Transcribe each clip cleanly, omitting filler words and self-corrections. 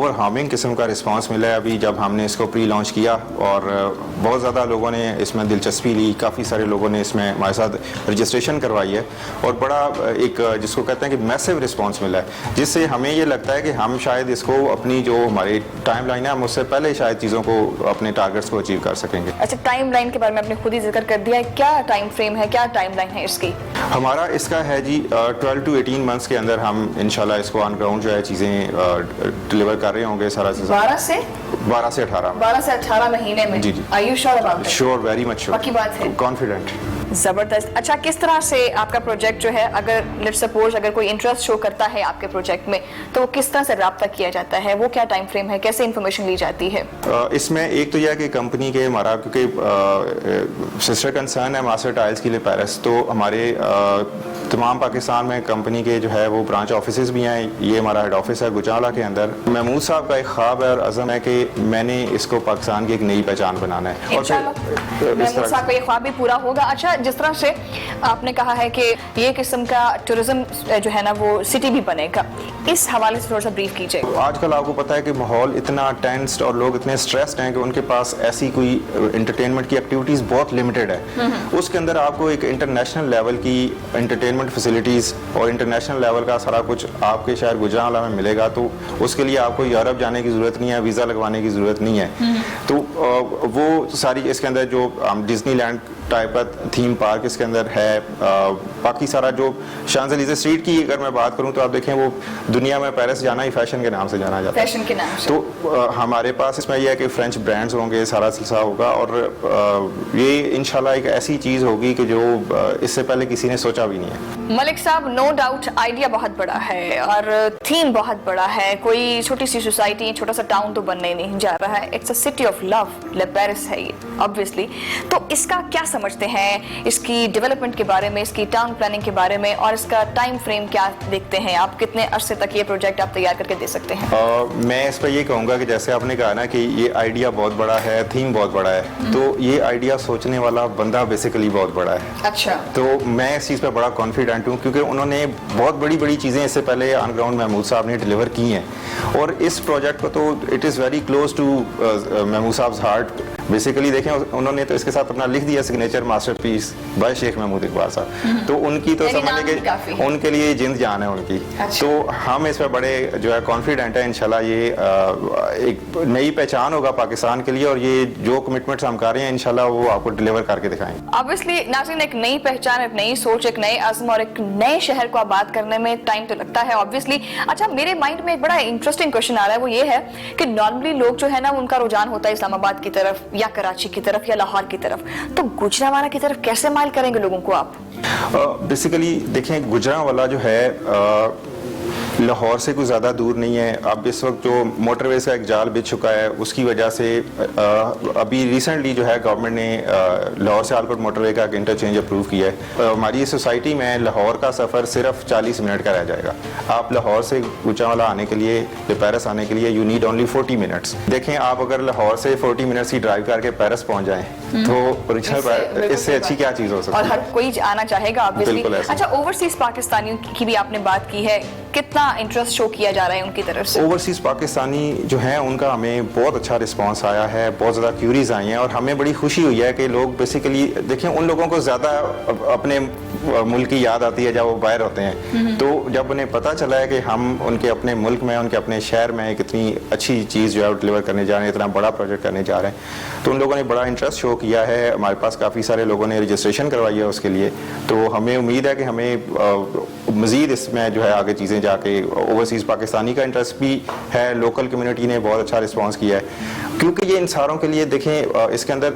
Over harming قسم کا response ملا ہے ابھی جب ہم نے اس کو پری لانچ کیا, اور بہت زیادہ لوگوں نے اس میں دلچسپی لی, کافی سارے لوگوں نے اس میں ہمارے ساتھ رجسٹریشن کروائی ہے, اور بڑا ایک جس کو کہتے ہیں کہ میسو رسپانس ملا ہے, جس سے ہمیں یہ لگتا ہے کہ ہم شاید اس کو اپنی جو ہماری ٹائم لائن ہے ہم اس سے پہلے شاید چیزوں کو اپنے ٹارگیٹس کو اچیو کر سکیں گے. اچھا, ٹائم لائن کے بارے میں آپ نے خود ہی ذکر کر دیا ہے, کیا ٹائم فریم ہے, کیا ٹائم لائن ہے اس کی؟ ہمارا اس کا ہے جی 12 to 18 منتھس کے اندر ہم انشاءاللہ اس کو آن گراؤنڈ جو ہے چیزیں ڈلیور کر رہے ہوں گے سارا سے 12 سے 18 مہینے میں. جی جی. Are you sure about it? Sure, very much sure. پکی بات ہے. کانفیڈنٹ. زبردست. اچھا, کس طرح سے آپ کا پروجیکٹ جو ہے, اگر لیٹ سپوز اگر کوئی انٹرسٹ شو کرتا ہے آپ کے پروجیکٹ میں, تو وہ کس طرح سے رابطہ کیا جاتا ہے, وہ کیا ٹائم فریم ہے, کیسے انفارمیشن لی جاتی ہے؟ اس میں ایک تو یہ ہے کہ کمپنی کے ہمارا کیونکہ سسٹر کنسرن ہے ماسٹر ٹائلز کے لیے پیرس, تو ہمارے تمام پاکستان میں کمپنی کے جو ہے وہ برانچ آفیسز بھی ہیں. یہ ہمارا ہیڈ آفس ہے گجرانوالہ کے اندر. محمود صاحب کا ایک خواب ہے اور عزم ہے کہ میں نے اس کو پاکستان کی ایک نئی پہچان بنانا ہے, اور محمود صاحب کا یہ خواب بھی پورا ہوگا. اچھا, جس طرح سے آپ نے کہا ہے کہ یہ قسم کا ٹورزم جو ہے نا وہ سٹی بھی بنے گا, اس حوالے سے تھوڑا سا بریف کیجئے. آج کل آپ کو پتا ہے کہ ماحول اتنا ٹینسڈ اور لوگ اتنے سٹریسڈ ہیں کہ ان کے پاس ایسی کوئی انٹرٹینمنٹ کی ایکٹیویٹیز بہت لمیٹڈ ہے. اس کے اندر آپ کو ایک انٹرنیشنل لیول کی انٹرٹینمنٹ فیسلٹیز اور انٹرنیشنل لیول کا سارا کچھ آپ کے شہر گجرانوالہ میں ملے گا, تو اس کے لیے آپ کو یورپ جانے کی ضرورت نہیں ہے, ویزا لگوانے کی ضرورت نہیں ہے. تو وہ ساری اس کے اندر جو ڈزنی لینڈ ٹائپ کا تھیم پارک اس کے اندر ہے, باقی سارا جو شانزلیزے اسٹریٹ کی اگر میں بات کروں تو آپ دیکھیں وہ دنیا میں پیرس جانا ہی فیشن کے نام سے جانا جاتا ہے, فیشن کے نام سے. تو ہمارے پاس اس میں یہ ہے کہ فرینچ برانڈز ہوں گے, سارا سلسلہ ہوگا, اور یہ انشاءاللہ ایک ایسی چیز ہوگی کہ جو اس سے پہلے کسی نے سوچا بھی نہیں ہے. ملک صاحب, نو ڈاؤٹ آئیڈیا بہت بڑا ہے اور تھیم بہت بڑا ہے. کوئی چھوٹی سی سوسائٹی, چھوٹا سا ٹاؤن تو بننے نہیں جا رہا ہے. It's a city of love, Paris ہے یہ obviously. تو اس کا کیا سمجھتے ہیں, اس کی ڈیولپمنٹ کے بارے میں, اس کی ٹاؤن پلاننگ کے بارے میں, اور اس کا ٹائم فریم کیا دیکھتے ہیں آپ, کتنے عرصے تک یہ پروجیکٹ آپ تیار کر کے دے سکتے ہیں؟ میں اس پہ یہ کہوں گا کہ جیسے آپ نے کہا نا کہ یہ آئیڈیا بہت بڑا ہے, تھیم بہت بڑا ہے, تو یہ آئیڈیا سوچنے والا بندہ بیسیکلی بہت بڑا ہے. اچھا. تو میں اس چیز پہ بڑا کانفیڈنٹ ہوں کیونکہ انہوں نے بہت بڑی بڑی چیزیں اس سے پہلے آن گراؤنڈ محمود صاحب نے ڈلیور کی ہیں, اور اس پروجیکٹ کو تو it is very close to Mahmood sahab heart. Basically دیکھیں انہوں نے تو اس کے ساتھ اپنا لکھ دیا سگنیچر ماسٹر پیس بائی شیخ محمود اقبال صاحب, تو ان کی تو سمجھ لیں کہ ان کے لیے جند جان ہے ان کی. تو ہم اس پہ بڑے جو ہے کانفیڈنٹ ہیں انشاءاللہ یہ ایک نئی پہچان ہوگا پاکستان کے لیے, اور یہ جو کمٹمنٹس ہم کر رہے ہیں انشاءاللہ وہ آپ کو ڈلیور کر کے دکھائیں گے. obviously ناظرین, ایک نئی پہچان, ایک نئی سوچ, ایک نئے عزم اور ایک نئے شہر کو آباد کرنے میں ٹائم تو لگتا ہے obviously. اچھا, میرے مائنڈ میں ایک بڑا انٹرسٹنگ کوشچن آ رہا ہے, وہ یہ ہے کہ نارملی لوگ جو ہے نا ان کا رجحان ہوتا ہے اسلام آباد کی طرف یا کراچی کی طرف یا لاہور کی طرف, تو گجرانوالہ کی طرف کیسے مائل کریں گے لوگوں کو آپ؟ بیسیکلی دیکھیں گجرانوالہ جو ہے لاہور سے کوئی زیادہ دور نہیں ہے. اب اس وقت جو موٹر ویز کا ایک جال بچ چکا ہے اس کی وجہ سے ابھی ریسنٹلی جو ہے گورنمنٹ نے لاہور سے آلکوٹ موٹر وے کا ایک انٹرچینج اپروو کیا ہے. ہماری سوسائٹی میں لاہور کا سفر صرف 40 منٹ کا رہ جائے گا. آپ لاہور سے گجرانوالہ آنے کے لیے یا پیرس آنے کے لیے یو نیڈ اونلی 40 منٹس. دیکھیں آپ اگر لاہور سے 40 منٹس کی ڈرائیو کر کے پیرس پہنچ جائیں تو اس سے اچھی کیا چیز ہو سکتی ہے, اور ہر کوئی آنا چاہے گا obviously. بالکل. اچھا, اوورسیز پاکستانیوں کی بھی آپ نے بات کی ہے, کتنا انٹرسٹ شو کیا جا رہا ہے ان کی طرف سے؟ اوورسیز پاکستانی جو ہیں ان کا ہمیں بہت اچھا رسپانس آیا ہے, بہت زیادہ کیوریز آئی ہیں, اور ہمیں بڑی خوشی ہوئی ہے کہ لوگ بیسیکلی دیکھیں ان لوگوں کو زیادہ اپنے ملک کی یاد آتی ہے جب وہ باہر ہوتے ہیں, تو جب انہیں پتہ چلا ہے کہ ہم ان کے اپنے ملک میں, ان کے اپنے شہر میں ایک اتنی اچھی چیز جو ہے ڈلیور کرنے جا رہے ہیں, اتنا بڑا پروجیکٹ کرنے جا رہے ہیں, تو ان لوگوں نے بڑا انٹرسٹ شو کیا ہے. ہمارے پاس کافی سارے لوگوں نے رجسٹریشن کروائی ہے اس کے لیے, تو ہمیں امید ہے کہ ہمیں مزید اس میں جو ہے آگے چیزیں جا کے اوورسیز پاکستانی کا انٹرسٹ بھی ہے. لوکل کمیونٹی نے بہت اچھا رسپانس کیا ہے, کیونکہ یہ ان ساروں کے لیے دیکھیں اس کے اندر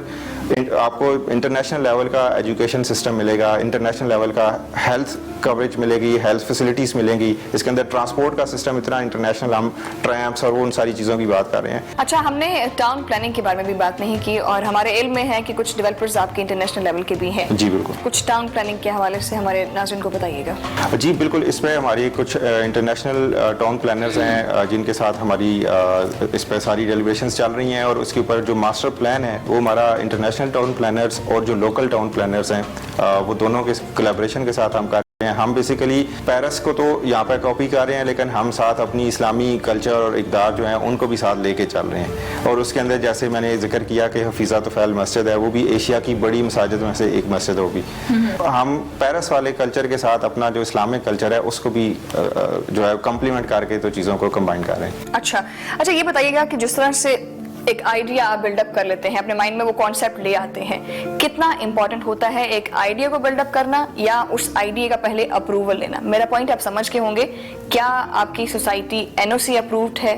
آپ کو انٹرنیشنل لیول کا ایجوکیشن سسٹم ملے گا, انٹرنیشنل لیول کا ہیلتھ کوریج ملے گی, ہیلتھ فیسلٹیز ملیں گی. اس کے اندر ٹرانسپورٹ کا سسٹم اتنا انٹرنیشنل, ہم ٹرامپس اور ان ساری چیزوں کی بات کر رہے ہیں. اچھا, ہم نے ٹاؤن پلاننگ کے بارے میں بھی بات نہیں کی, اور ہمارے علم میں ہے کہ کچھ ڈیولپرز آپ کے انٹرنیشنل لیول کے بھی ہیں. جی بالکل. کچھ ٹاؤن پلاننگ کے حوالے سے ہمارے ناظرین کو بتائیے گا. جی بالکل, اس میں ہماری کچھ انٹرنیشنل ٹاؤن پلانرز ہیں جن کے ساتھ ہماری اس پہ ساری ڈیلیبریشنز چل رہی ہیں, اور اس کے اوپر جو ماسٹر پلان ہے وہ ہمارا انٹرنیشنل ٹاؤن پلانرز اور جو لوکل ٹاؤن پلانرز ہیں وہ دونوں کے کولیبریشن کے ساتھ ہم کر رہے ہیں. ہم بیسیکلی پیرس کو تو یہاں پہ کاپی کر رہے ہیں, لیکن ہم ساتھ اپنی اسلامی کلچر اور اقدار جو ہیں ان کو بھی ساتھ لے کے چل رہے ہیں. اور اس کے اندر جیسے میں نے ذکر کیا کہ حفیظہ طفیل مسجد ہے, وہ بھی ایشیا کی بڑی مساجد میں سے ایک مسجد ہوگی. ہم پیرس والے کلچر کے ساتھ اپنا جو اسلامک کلچر ہے اس کو بھی جو ہے کمپلیمنٹ کر کے تو چیزوں کو کمبائن کر رہے ہیں. اچھا, یہ بتائیے گا کہ جس طرح سے ایک آئیڈیا آپ بلڈ اپ کر لیتے ہیں, اپنے مائنڈ میں وہ کانسیپٹ لے آتے ہیں, کتنا امپورٹنٹ ہوتا ہے ایک آئیڈیا کو بلڈ اپ کرنا یا اس آئیڈیا کا پہلے اپروول لینا؟ میرا پوائنٹ آپ سمجھ کے ہوں گے. کیا آپ کی سوسائٹی NOC اپرووڈ ہے؟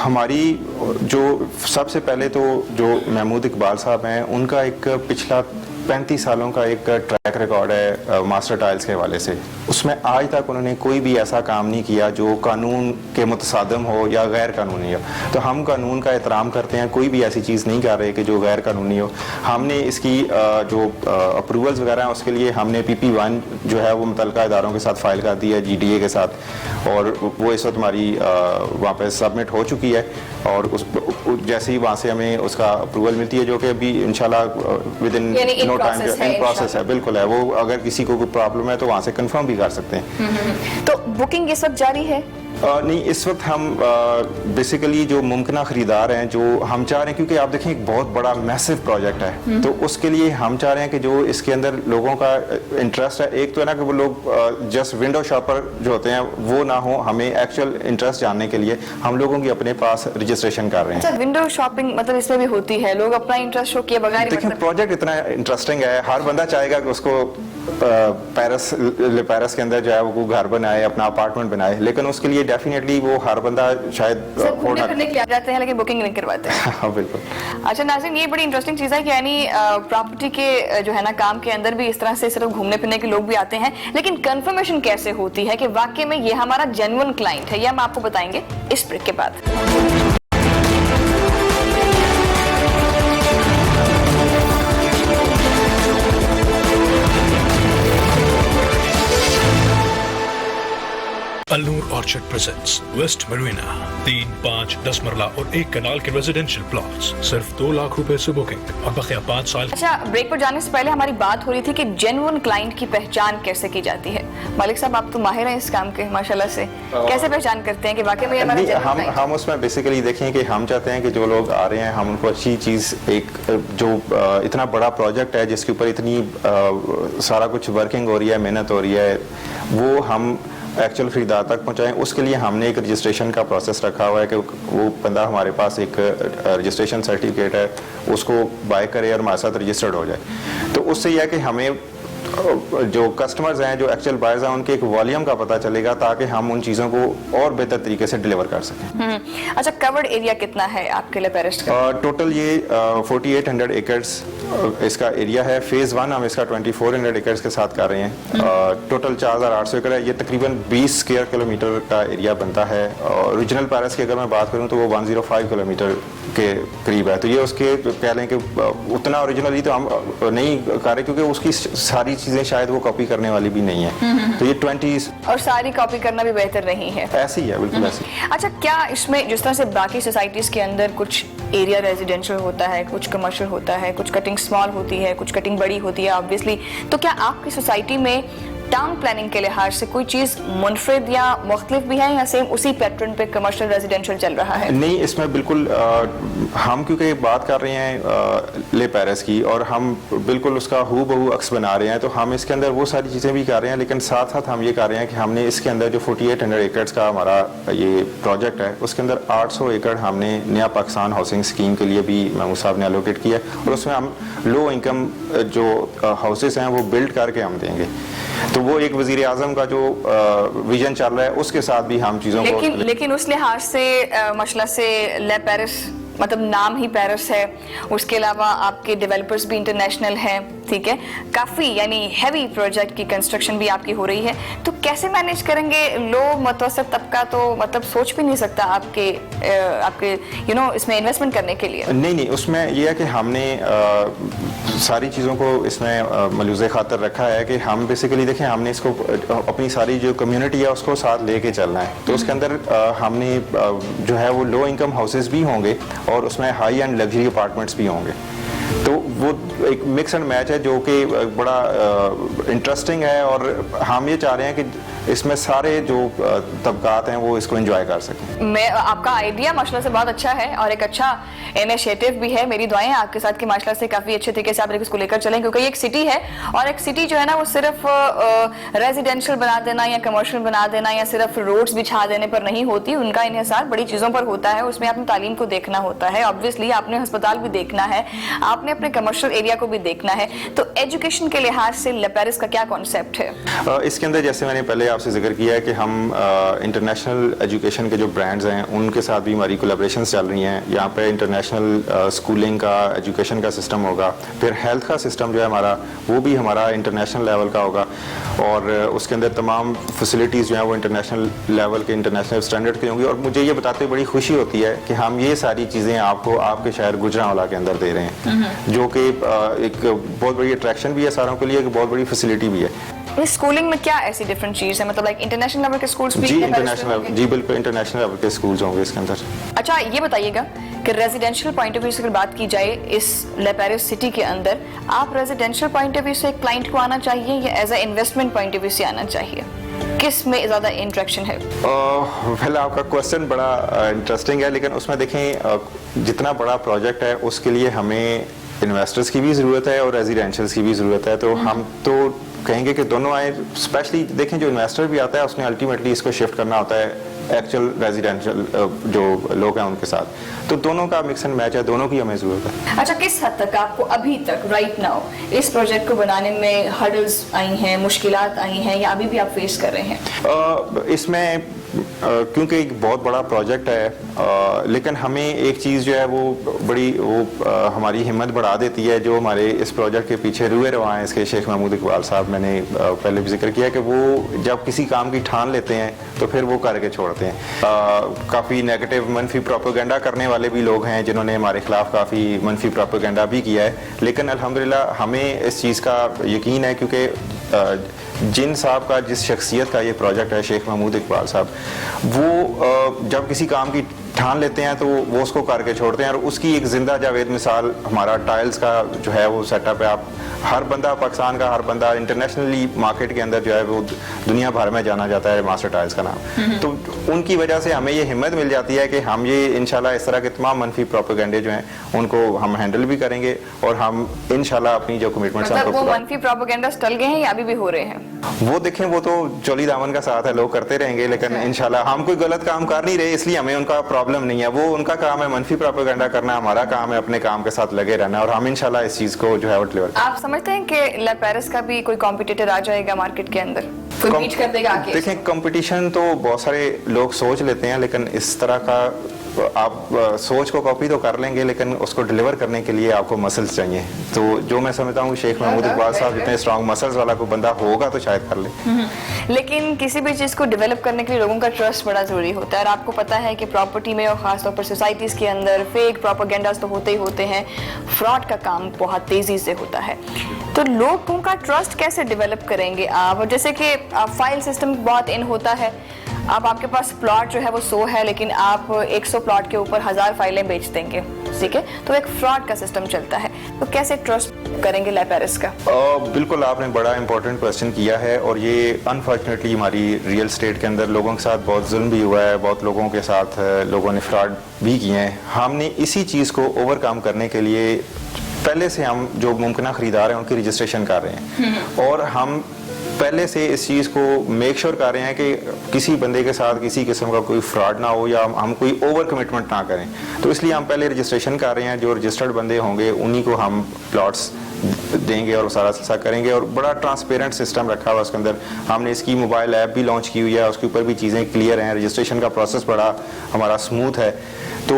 ہماری جو سب سے پہلے تو جو محمود اقبال صاحب ہیں, ان کا ایک پچھلا 35 سالوں کا ایک ٹریک ریکارڈ ہے ماسٹر ٹائلز کے حوالے سے. اس میں آج تک انہوں نے کوئی بھی ایسا کام نہیں کیا جو قانون کے متصادم ہو یا غیر قانونی ہو. تو ہم قانون کا احترام کرتے ہیں, کوئی بھی ایسی چیز نہیں کر رہے کہ جو غیر قانونی ہو. ہم نے اس کی جو اپروولز وغیرہ ہیں اس کے لیے ہم نے PP1 جو ہے وہ متعلقہ اداروں کے ساتھ فائل کر دی ہے, GDA کے ساتھ, اور وہ اس وقت ہماری وہاں پہ سبمٹ ہو چکی ہے. اور جیسے ہی وہاں سے ہمیں اس کا اپروول ملتی ہے, جو کہ ابھی انشاءاللہ within no time in process ہے, بالکل ہے وہ, اگر کسی کو کوئی پرابلم ہے تو وہاں سے کنفرم بھی کر سکتے ہیں. تو بکنگ اس وقت جاری ہے؟ نہیں, اس وقت ہم بیسیکلی جو ممکنہ خریدار ہیں جو ہم چاہ رہے ہیں, کیونکہ آپ دیکھیں ایک بہت بڑا میسو پروجیکٹ ہے, تو اس کے لیے ہم چاہ رہے ہیں کہ جو اس کے اندر لوگوں کا انٹرسٹ ہے, ایک تو ہے نا کہ وہ لوگ جسٹ ونڈو شاپر جو ہوتے ہیں وہ نہ ہو, ہمیں ایکچوئل انٹرسٹ جاننے کے لیے ہم لوگوں کی اپنے پاس رجسٹریشن کر رہے ہیں. ونڈو شاپنگ مطلب اس میں بھی ہوتی ہے, لوگ اپنا انٹرسٹ شو کیے بغیر. دیکھیں پروجیکٹ اتنا انٹرسٹنگ ہے, ہر بندہ چاہے گا کہ اس کو پیرس کے اندر جو ہے وہ گھر بنائے, اپنا اپارٹمنٹ بنائے, لیکن اس کے لیے ڈیفینیٹلی وہ ہر بندہ شاید گھومنے پھرنے کے لیے جاتے ہیں لیکن بکنگ نہیں کرواتے ہیں. ہاں بالکل. اچھا ناظرین, یہ بڑی انٹرسٹنگ چیز ہے کہ یعنی پراپرٹی کے جو ہے نا کام کے اندر بھی اس طرح سے صرف گھومنے پھرنے کے لوگ بھی آتے ہیں, لیکن کنفرمیشن کیسے ہوتی ہے کہ واقعی میں یہ ہمارا جینوئن کلائنٹ ہے, یہ ہم آپ کو بتائیں گے اس بریک کے بعد. النور آرچرڈ پریزنٹس ویسٹ مرینا 3, 5, 10 مرلہ اور 1 کنال کے ریزیڈینشیل پلاٹس صرف 2 لاکھ روپے سے بکنگ اور بقیہ 5 سال. اچھا, بریک پر جانے سے پہلے ہماری بات ہو رہی تھی کہ جینوئن کلائنٹ کی پہچان کیسے کی جاتی ہے. مالک صاحب آپ تو ماہر ہیں اس کام کے ماشاءاللہ سے, کیسے پہچان کرتے ہیں کہ واقعی میں ہمارا جینوئن کلائنٹ؟ ہم اس میں بیسیکلی دیکھیں کہ ہم چاہتے ہیں کہ جو لوگ آ رہے ہیں ہم ان کو اچھی چیز, ایک جو اتنا بڑا پروجیکٹ ہے جس کے اوپر اتنی سارا کچھ ورکنگ ہو رہی ہے, محنت ہو رہی ہے, وہ ہم ایکچوئل خریدار تک پہنچائیں. اس کے لیے ہم نے ایک رجسٹریشن کا پروسیس رکھا ہوا ہے کہ وہ بندہ ہمارے پاس ایک رجسٹریشن سرٹیفکیٹ ہے, اس کو بائی کرے اور ہمارے ساتھ رجسٹرڈ ہو جائے. تو اس سے یہ ہے کہ ہمیں جو کسٹمرز ہیں, جو ایکچوئل بائرز ہیں, ان کے ایک والیوم کا پتہ چلے گا تاکہ ہم ان چیزوں کو اور بہتر طریقے سے ڈیلیور کر سکیں. اچھا, کورڈ ایریا کتنا ہے آپ کے لیے پیرس کا؟ ٹوٹل یہ 4800 ایکڑز اس کا ایریا ہے. فیز 1 ہم اس کا 2400 ایکڑز کے ساتھ کر رہے ہیں. ٹوٹل 4800 ایکڑ ہے. یہ تقریباً 20 اسکوائر کلومیٹر کا ایریا بنتا ہے. اوریجنل پیرس کی اگر میں بات کروں تو وہ 105 کلومیٹر کے قریب ہے. تو یہ اس کے کہہ لیں کہ اتنا اوریجنلی تو ہم نہیں کر رہے, کیونکہ اس کی ساری چیزیں شاید وہ کاپی کرنے والی بھی نہیں ہے. تو یہ 20 اور ساری کاپی کرنا بھی بہتر نہیں ہے. ایسی ہی ہے, بالکل ایسی. اچھا, کیا اس میں جس طرح سے باقی سوسائٹیز کے اندر کچھ ایریا ریزیڈینشل ہوتا ہے, کچھ کمرشل ہوتا ہے, کچھ کٹنگ اسمال ہوتی ہے, کچھ کٹنگ بڑی ہوتی ہے آبویسلی, تو کیا آپ کی سوسائٹی میں ٹاؤن پلاننگ کے لحاظ سے کوئی چیز منفرد یا مختلف بھی ہے یا سیم اسی پیٹرن پہ کمرشل ریزیڈینشل چل رہا ہے؟ نہیں, اس میں بالکل ہم کیونکہ بات کر رہے ہیں لے پیرس کی اور ہم بالکل اس کا ہو بہو عکس بنا رہے ہیں, تو ہم اس کے اندر وہ ساری چیزیں بھی کر رہے ہیں, لیکن ساتھ ساتھ ہم یہ کر رہے ہیں کہ ہم نے اس کے اندر جو 4800 ایکڑز کا ہمارا یہ پروجیکٹ ہے, اس کے اندر 800 ایکڑ ہم نے نیا پاکستان ہاؤسنگ اسکیم کے لیے بھی محمود صاحب نے الوکیٹ کیا ہے, اور اس میں ہم لو انکم جو ہاؤسز ہیں وہ بلڈ کر کے ہم دیں گے. تو وہ ایک وزیر اعظم کا جو ویژن چل رہا ہے اس کے ساتھ بھی ہم چیزوں کو, لیکن اس لحاظ سے مشلہ سے لے پیرس مطلب نام ہی پیرس ہے, اس کے علاوہ آپ کے ڈیولپرز بھی انٹرنیشنل ہیں, ٹھیک ہے, کافی یعنی ہیوی پروجیکٹ کی کنسٹرکشن بھی آپ کی ہو رہی ہے, تو کیسے مینیج کریں گے؟ لو متوسط طبقہ تو مطلب سوچ بھی نہیں سکتا آپ کے اس میں انویسٹمنٹ کرنے کے لیے. نہیں, اس میں یہ ہے کہ ہم نے ساری چیزوں کو اس میں ملوث خاطر رکھا ہے کہ ہم بیسیکلی دیکھیں, ہم نے اس کو اپنی ساری جو کمیونٹی ہے اس کو ساتھ لے کے چلنا ہے. تو اس کے اندر ہم نے جو ہے وہ لو انکم ہاؤسز بھی ہوں گے اور اس میں ہائی اینڈ لگژری اپارٹمنٹس بھی ہوں گے. تو وہ ایک مکس اینڈ میچ ہے جو کہ بڑا انٹرسٹنگ ہے, اور ہم یہ چاہ رہے ہیں کہ اس میں سارے جو طبقات ہیں وہ اس کو انجوائے کر سکیں. میں آپ کا آئیڈیا ماشاء اللہ سے بہت اچھا ہے اور ایک اچھا انیشیٹو بھی ہے. میری دعائیں آپ کے ساتھ کہ ماشاء اللہ سے کافی اچھے طریقے سے آپ اس کو لے کر چلیں, کیونکہ یہ ایک سٹی ہے, اور ایک سٹی جو ہے نا وہ صرف ریزیڈینشیل بنا دینا یا کمرشل بنا دینا یا صرف روڈز بچھا دینے پر نہیں ہوتی. ان کا انحصار بڑی چیزوں پر ہوتا ہے. اس میں آپ نے تعلیم کو دیکھنا ہوتا ہے, آبویسلی آپ نے ہسپتال بھی دیکھنا ہے, آپ نے اپنے کمرشل ایریا کو بھی دیکھنا ہے. تو ایجوکیشن کے لحاظ سے لا پیرس کا کیا کانسیپٹ ہے؟ اس کے اندر جیسے میں نے پہلے آپ سے ذکر کیا ہے کہ ہم انٹرنیشنل ایجوکیشن کے جو برانڈز ہیں ان کے ساتھ بھی ہماری کولیبریشنز چل رہی ہیں. یہاں پہ انٹرنیشنل اسکولنگ کا ایجوکیشن کا سسٹم ہوگا, پھر ہیلتھ کا سسٹم جو ہے ہمارا وہ بھی ہمارا انٹرنیشنل لیول کا ہوگا, اور اس کے اندر تمام فیسلٹیز جو ہیں وہ انٹرنیشنل لیول کے انٹرنیشنل اسٹینڈرڈ کی ہوں گی. اور مجھے یہ بتاتے ہوئے بڑی خوشی ہوتی ہے کہ ہم یہ ساری چیزیں آپ کو آپ کے شہر گجرانوالہ کے اندر دے رہے ہیں, جو کہ ایک بہت بڑی اٹریکشن بھی ہے ساروں کے لیے, ایک بہت بڑی فیسلٹی بھی ہے. اسکولنگ میں کیا ایسی ڈفرنٹ چیز ہے, مطلب انٹرنیشنل لیول کے اسکولز بھی؟ جی انٹرنیشنل, جی بالکل انٹرنیشنل لیول کے اسکولز ہوں گے اس کے اندر. اچھا یہ بتائیے گا کہ ریزیڈینشیل پوائنٹ آف ویو سے اگر بات کی جائے اس لا پیرس سٹی کے اندر, آپ ریزیڈینشیل پوائنٹ آف ویو سے ایک کلائنٹ کو آنا چاہیے یا as a investment point of view سے آنا چاہیے؟ کس میں زیادہ انٹریکشن ہے؟ ویل آپ کا کوسچن بڑا انٹرسٹنگ ہے, لیکن اس میں دیکھیں جتنا بڑا پروجیکٹ ہے اس کے لیے ہمیں انویسٹرز کی بھی ضرورت ہے اور ریزیڈینشیلز کی بھی ضرورت ہے. تو ہم تو کہیں گے کہ دونوں آئیں. اسپیشلی دیکھیں جو انویسٹر بھی آتا ہے اس نے الٹیمیٹلی اس کو شفٹ کرنا ہوتا ہے ایکچوئل ریزیڈینشیل جو لوگ ہیں ان کے ساتھ. تو دونوں کا مکس اینڈ میچ ہے, دونوں کی ہمیں ضرورت ہے. اچھا کس حد تک آپ کو ابھی تک رائٹ ناؤ اس پروجیکٹ کو بنانے میں ہرڈلز آئی ہیں, مشکلات آئی ہیں, یا ابھی بھی آپ فیس کر رہے ہیں؟ اس میں کیونکہ ایک بہت بڑا پروجیکٹ ہے, لیکن ہمیں ایک چیز جو ہے وہ بڑی ہماری ہمت بڑھا دیتی ہے, جو ہمارے اس پروجیکٹ کے پیچھے روئے رواں ہیں اس کے شیخ محمود اقبال صاحب, میں نے پہلے بھی ذکر کیا کہ وہ جب کسی کام کی ٹھان لیتے ہیں تو پھر وہ کر کے چھوڑتے ہیں. کافی نیگیٹو منفی پروپیگنڈا کرنے والے بھی لوگ ہیں جنہوں نے ہمارے خلاف کافی منفی پروپیگنڈا بھی کیا ہے, لیکن الحمدللہ ہمیں اس چیز کا یقین ہے کیونکہ جن صاحب کا جس شخصیت کا یہ پروجیکٹ ہے شیخ محمود اقبال صاحب, وہ جب کسی کام کی ٹھان لیتے ہیں تو وہ اس کو کر کے چھوڑتے ہیں, اور اس کی ایک زندہ جاوید مثال ہمارا ٹائلز کا جو ہے وہ سیٹ اپ ہے. آپ ہر بندہ پاکستان کا ہر بندہ انٹرنیشنلی مارکیٹ کے اندر جو ہے وہ دنیا بھر میں جانا جاتا ہے ماسٹر ٹائلز کا نام. تو ان کی وجہ سے ہمیں یہ ہمت مل جاتی ہے کہ ہم یہ انشاءاللہ اس طرح کے تمام منفی پروپیگنڈے جو ہیں ان کو ہم ہینڈل بھی کریں گے, اور ہم انشاءاللہ اپنی جو کمٹمنٹس ہیں وہ منفی پروپیگنڈاز ٹل گئے ہیں یا ابھی بھی ہو رہے ہیں؟ وہ دیکھیں وہ تو چولی دامن کا ساتھ ہے, لوگ کرتے رہیں گے, لیکن انشاءاللہ ہم کوئی غلط کام کر نہیں رہے, اس لیے ہمیں ان کا پرابلم نہیں ہے. وہ ان کا کام ہے منفی پروپیگنڈا کرنا, ہمارا کام ہے اپنے کام کے ساتھ لگے رہنا, اور ہم انشاءاللہ اس چیز کو جو ہے وہ ڈلیور. آپ سمجھتے ہیں کہ لا پیرس کا بھی کوئی کمپیٹیٹر آ جائے گا مارکیٹ کے اندر, کوئی بیٹ کر دے گا آگے؟ دیکھیں کمپٹیشن تو بہت سارے لوگ سوچ لیتے ہیں, لیکن اس طرح کا آپ سوچ کو کاپی تو کر لیں گے, لیکن اس کو ڈیلیور کرنے کے لیے آپ کو مسلز چاہیے. تو جو میں سمجھتا ہوں شیخ محمود اقبال صاحب جتنے اسٹرانگ مسلز والا کوئی بندہ ہوگا تو شاید کر لے. لیکن کسی بھی چیز کو ڈیولپ کرنے کے لیے لوگوں کا ٹرسٹ بڑا ضروری ہوتا ہے, اور آپ کو پتا ہے کہ پراپرٹی میں اور خاص طور پر سوسائٹیز کے اندر فیک پروپیگنڈاز تو ہوتے ہی ہوتے ہیں, فراڈ کا کام بہت تیزی سے ہوتا ہے. تو لوگوں کا ٹرسٹ کیسے ڈیولپ کریں گے آپ؟ جیسے کہ فائل سسٹم بہت ان ہوتا ہے, اب آپ کے پاس پلاٹ جو ہے وہ 100 ہے, لیکن آپ 100 پلاٹ کے اوپر 1000 فائلیں بیچ دیں گے, ٹھیک ہے, تو ایک فراڈ کا سسٹم چلتا ہے. تو کیسے ٹرسٹ کریں گے لا پیرس کا؟ بالکل آپ نے بڑا امپورٹنٹ کوسچن کیا ہے, اور یہ انفارچونیٹلی ہماری ریئل اسٹیٹ کے اندر لوگوں کے ساتھ بہت ظلم بھی ہوا ہے, بہت لوگوں کے ساتھ لوگوں نے فراڈ بھی کیے ہیں. ہم نے اسی چیز کو اوور کم کرنے کے لیے پہلے سے ہم جو ممکنہ خریدار ہیں ان کی رجسٹریشن کر رہے ہیں, اور ہم پہلے سے اس چیز کو میک شور کر رہے ہیں کہ کسی بندے کے ساتھ کسی قسم کا کوئی فراڈ نہ ہو, یا ہم کوئی اوور کمٹمنٹ نہ کریں. تو اس لیے ہم پہلے رجسٹریشن کر رہے ہیں, جو رجسٹرڈ بندے ہوں گے انہی کو ہم پلاٹس دیں گے اور سارا سلسلہ کریں گے, اور بڑا ٹرانسپیرنٹ سسٹم رکھا ہوا اس کے اندر. ہم نے اس کی موبائل ایپ بھی لانچ کی ہوئی ہے, اس کے اوپر بھی چیزیں کلیئر ہیں, رجسٹریشن کا پروسیس بڑا ہمارا اسموتھ ہے. تو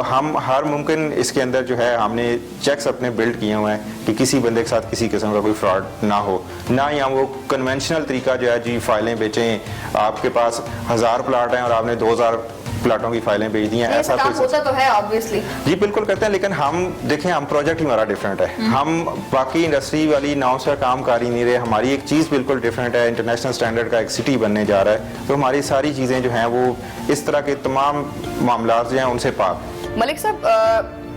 ہم ہر ممکن اس کے اندر جو ہے ہم نے چیکس اپنے بلڈ کیے ہوئے ہیں کہ کسی بندے کے ساتھ کسی قسم کا کوئی فراڈ نہ ہو, نہ ہی ہم وہ کنونشنل طریقہ جو ہے جی فائلیں بیچیں, آپ کے پاس 1000 پلاٹ ہیں اور آپ نے 2000 پلاٹوں کی فائلیں بھیج دی ہیں, ایسا کام ہوتا تو ہے obviously. جی بالکل کرتے ہیں, لیکن ہم دیکھیں ہم پروجیکٹ ہی ہمارا ڈفرینٹ ہے, ہم باقی انڈسٹری والی ناؤ سے کام کر ہی نہیں رہے, ہماری ایک چیز بالکل ڈفرینٹ ہے, انٹرنیشنل اسٹینڈرڈ کا ایک سٹی بننے جا رہا ہے. تو ہماری ساری چیزیں جو ہیں وہ اس طرح کے تمام معاملات جو ہیں ان سے پاک. ملک صاحب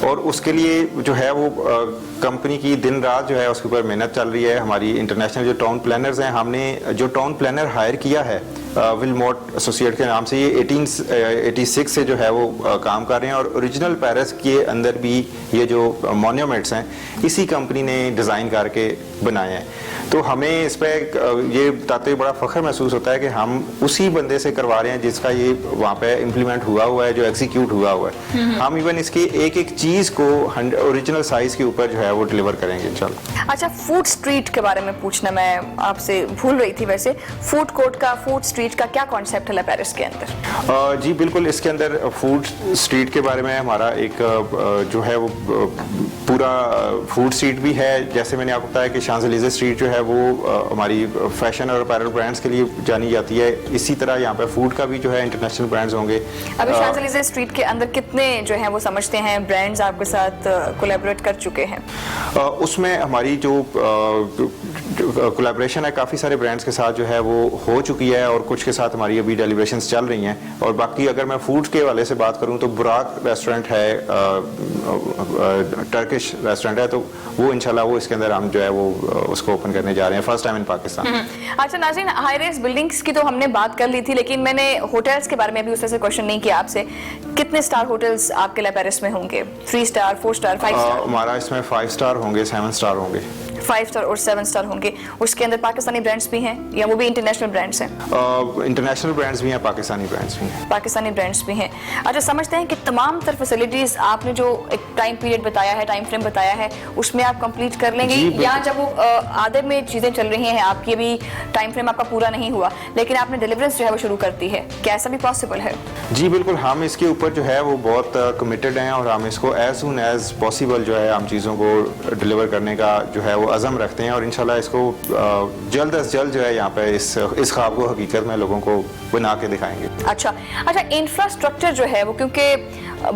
اور اس کے لیے جو ہے وہ کمپنی کی دن رات جو ہے اس کے اوپر محنت چل رہی ہے. ہماری انٹرنیشنل جو ٹاؤن پلانرز ہیں, ہم نے جو ٹاؤن پلانر ہائر کیا ہے ولموٹ ایسوسیٹ کے نام سے, یہ 1886 سے جو ہے وہ کام کر رہے ہیں, اور اوریجنل پیرس کے اندر بھی یہ جو مونیومنٹس ہیں اسی کمپنی نے ڈیزائن کر کے بنائے ہیں. تو ہمیں اس پہ یہ بتاتے ہوئے بڑا فخر محسوس ہوتا ہے کہ ہم اسی بندے سے کروا رہے ہیں جس کا یہ وہاں پہ امپلیمنٹ ہوا ہے, جو ایگزیکیوٹ ہوا ہے. ہم ایون اس کی ایک ایک چیز کو اوریجنل سائز کے اوپر جو ہے وہ ڈیلیور کریں گے انشاءاللہ. اچھا, فوڈ اسٹریٹ کے بارے میں پوچھنا میں آپ سے بھول رہی تھی. ویسے فوڈ کورٹ کا, فوڈ اسٹریٹ کا کیا کانسیپٹ ہے پیرس کے اندر؟ جی بالکل, اس کے اندر فوڈ اسٹریٹ کے بارے میں ہمارا ایک جو ہے وہ پورا فوڈ اسٹریٹ بھی ہے. جیسے میں نے آپ کو بتایا کہ شانزلیزے اسٹریٹ جو ہے وہ ہماری فیشن اور اپیرل برانڈز کے لیے جانی جاتی ہے, اسی طرح یہاں پہ فوڈ کا بھی جو ہے انٹرنیشنل برانڈز ہوں گے. ابھی شانزلیزے اسٹریٹ کے اندر کتنے جو ہیں وہ سمجھتے ہیں برانڈز آپ کے ساتھ کولیبریٹ کر چکے ہیں؟ اس میں ہماری جو کولیبریشن ہے کافی سارے برانڈز کے ساتھ جو ہے وہ ہو چکی ہے, اور کچھ کے ساتھ ہماری ابھی ڈیلیبریشنز چل رہی ہیں. اور باقی اگر میں فوڈ کے حوالے سے بات کروں تو براک ریسٹورنٹ ہے, ٹرکش ریسٹورنٹ ہے, تو وہ انشاءاللہ وہ اس کے اندر ہم جو ہے وہ اس کو اوپن کرنے جا رہے ہیں فرسٹ ٹائم ان پاکستان. اچھا ناظرین, ہائی رائز بلڈنگز کی تو ہم نے بات کر لی تھی, لیکن میں نے ہوٹلز کے بارے میں بھی اس طرح سے کوشچن نہیں کیا آپ سے. کتنے اسٹار ہوٹلز آپ کے لیے پیرس میں ہوں گے؟ 3 اسٹار, 4 اسٹار, 5 اسٹار؟ ہمارا اس میں 5 اسٹار ہوں گے, 7 اسٹار ہوں گے. 5 اسٹار اور 7 اسٹار ہوں گے. اس کے اندر پاکستانی برانڈز بھی ہیں یا وہ بھی انٹرنیشنل برانڈز ہیں؟ انٹرنیشنل برانڈز بھی ہیں, پاکستانی برانڈز بھی ہیں. پاکستانی برانڈز بھی ہیں. اچھا, سمجھتے ہیں کہ تمام تر فیسلٹیز آپ نے جو ایک ٹائم پیریڈ بتایا ہے, ٹائم فریم بتایا ہے, اس میں آپ کمپلیٹ کر لیں گے, یا جب وہ آدھے میں چیزیں چل رہی ہیں, آپ کی ابھی ٹائم فریم آپ کا پورا نہیں ہوا لیکن آپ نے ڈیلیورنس جو ہے وہ شروع کر دی ہے, کیا ایسا بھی پاسبل ہے؟ جی بالکل, ہم اس کے اوپر جو ہے وہ بہت کمیٹڈ ہیں, اور ہم اس کو ایز سون ایز پاسبل جو ہے ہم چیزوں کو ڈیلیور کرنے کا جو ہے وہ عزم رکھتے ہیں, اور انشاءاللہ اس کو جلد از جلد جو ہے یہاں پہ اس خواب کو حقیقت میں لوگوں کو بنا کے دکھائیں گے. اچھا, انفراسٹرکچر جو ہے وہ, کیونکہ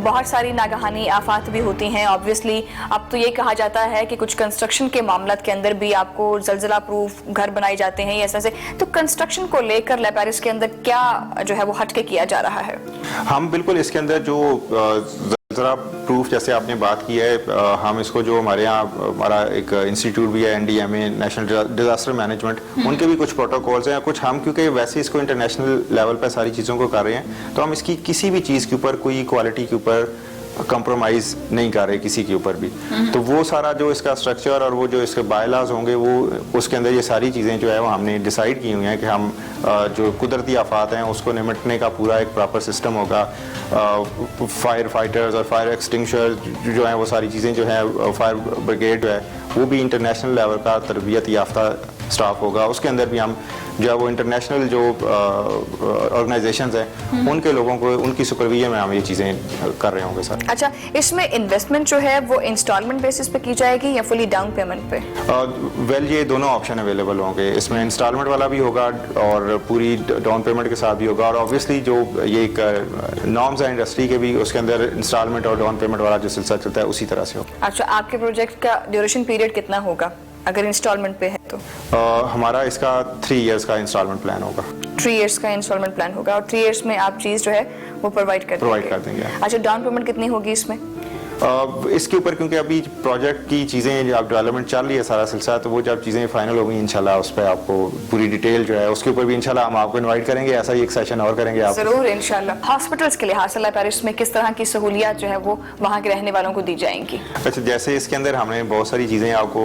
بہت ساری ناگہانی آفات بھی ہوتی ہیں آبویسلی. اب تو یہ کہا جاتا ہے کہ کچھ کنسٹرکشن کے معاملات کے اندر بھی آپ کو زلزلہ پروف گھر بنائے جاتے ہیں ایسا سے, تو کنسٹرکشن کو لے کر لی پیرس کے اندر کیا جو ہے وہ ہٹ کے کیا جا رہا ہے؟ ہم بالکل اس کے اندر جو زلزلہ پروف جیسے آپ نے بات کی ہے, ہم اس کو جو ہمارے یہاں ہمارا ایک انسٹیٹیوٹ بھی ہے NDMA نیشنل ڈیزاسٹر مینجمنٹ, ان کے بھی کچھ پروٹوکولز ہیں, کچھ ہم کیونکہ ویسے اس کو انٹرنیشنل لیول پہ ساری چیزوں کو کر رہے ہیں, تو ہم اس کی کسی بھی چیز کے اوپر کوئی کوالٹی کے اوپر کمپرومائز نہیں کر رہے کسی کے اوپر بھی. تو وہ سارا جو اس کا اسٹرکچر اور وہ جو اس کے بائی لاز ہوں گے, وہ اس کے اندر یہ ساری چیزیں جو ہے وہ ہم نے ڈیسائیڈ کی ہوئی ہیں کہ ہم جو قدرتی آفات ہیں اس کو نمٹنے کا پورا ایک پراپر سسٹم ہوگا. فائر فائٹرز اور فائر ایکسٹنگشر جو ہیں وہ ساری چیزیں جو ہیں, فائر بریگیڈ جو ہے وہ بھی انٹرنیشنل لیول کا تربیت یافتہ اسٹاف ہوگا. اس کے اندر بھی ہم جو ہے وہ انٹرنیشنل جو آرگنائزیشنز ہیں ان کے لوگوں کو, ان کی سپرویژن میں ہم یہ چیزیں کر رہے ہوں گے سر. اچھا, اس میں انویسٹمنٹ جو ہے وہ انسٹالمنٹ بیسس پہ کی جائے گی یا فلی ڈاؤن پیمنٹ پہ؟ ویل, یہ دونوں آپشن اویلیبل ہوں گے. اس میں انسٹالمنٹ والا بھی ہوگا اور پوری ڈاؤن پیمنٹ کے ساتھ بھی ہوگا, اور آبویسلی جو یہ ایک نارمز ہیں انڈسٹری کے بھی, اس کے اندر انسٹالمنٹ اور ڈاؤن پیمنٹ والا جو سلسلہ چلتا ہے اسی طرح سے ہوگا. اچھا, آپ کے پروجیکٹ کا ڈیوریشن پیریڈ کتنا ہوگا اگر انسٹالمنٹ پہ ہے تو؟ ہمارا اس کا 3 ایئرس کا انسٹالمنٹ پلان ہوگا. 3 ایئرس کا انسٹالمنٹ پلان ہوگا, اور 3 ایئرس میں آپ چیز جو ہے وہ پرووائڈ کر دیں گے. اچھا, ڈاؤن پیمنٹ کتنی ہوگی اس میں؟ اس کے اوپر کیونکہ ابھی پروجیکٹ کی چیزیں جب ڈیولپمنٹ چل رہی ہے سارا سلسلہ, تو وہ جب چیزیں فائنل ہو گئی انشاءاللہ اس پہ آپ کو پوری ڈیٹیل جو ہے اس کے اوپر بھی انشاءاللہ ہم آپ کو انوائٹ کریں گے. ایسا ہی ایک سیشن اور کریں گے آپ ضرور انشاءاللہ. ہاسپٹلس کے لحاظ سے پیرس میں کس طرح کی سہولیات جو ہے وہ وہاں کے رہنے والوں کو دی جائیں گی؟ اچھا, جیسے اس کے اندر ہم نے بہت ساری چیزیں آپ کو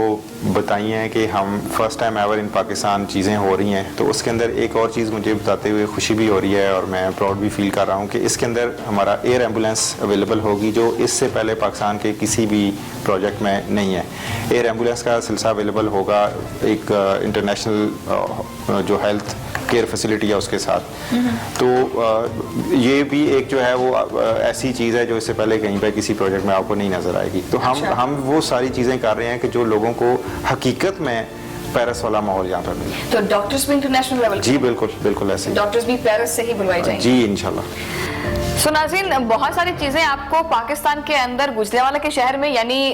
بتائی ہیں کہ ہم فرسٹ ٹائم ایور ان پاکستان چیزیں ہو رہی ہیں, تو اس کے اندر ایک اور چیز مجھے بتاتے ہوئے خوشی بھی ہو رہی ہے اور میں پراؤڈ بھی فیل کر رہا ہوں کہ اس کے اندر ہمارا ایئر ایمبولینس اویلیبل ہوگی, جو اس سے پہلے پاکستان کے کسی بھی پروجیکٹ میں نہیں ہے. ایئر ایمبولینس کا سلسلہ اویلیبل ہوگا ایک انٹرنیشنل جو ہیلتھ کیئر فیسلٹی ہے اس کے ساتھ. تو یہ بھی ایک جو ہے وہ ایسی چیز ہے جو اس سے پہلے کہیں پہ کسی پروجیکٹ میں آپ کو نہیں نظر آئے گی. تو ہم وہ ساری چیزیں کر رہے ہیں کہ جو لوگوں کو حقیقت میں پیرس والا ماحول یہاں پر ملے. تو ڈاکٹرز بھی انٹرنیشنل لیول؟ جی بالکل بالکل ایسے ڈاکٹرز بھی پیرس سے ہی بلوائے جائیں گے؟ جی انشاءاللہ. سو ناظرین, بہت ساری چیزیں آپ کو پاکستان کے اندر گجرانوالہ کے شہر میں, یعنی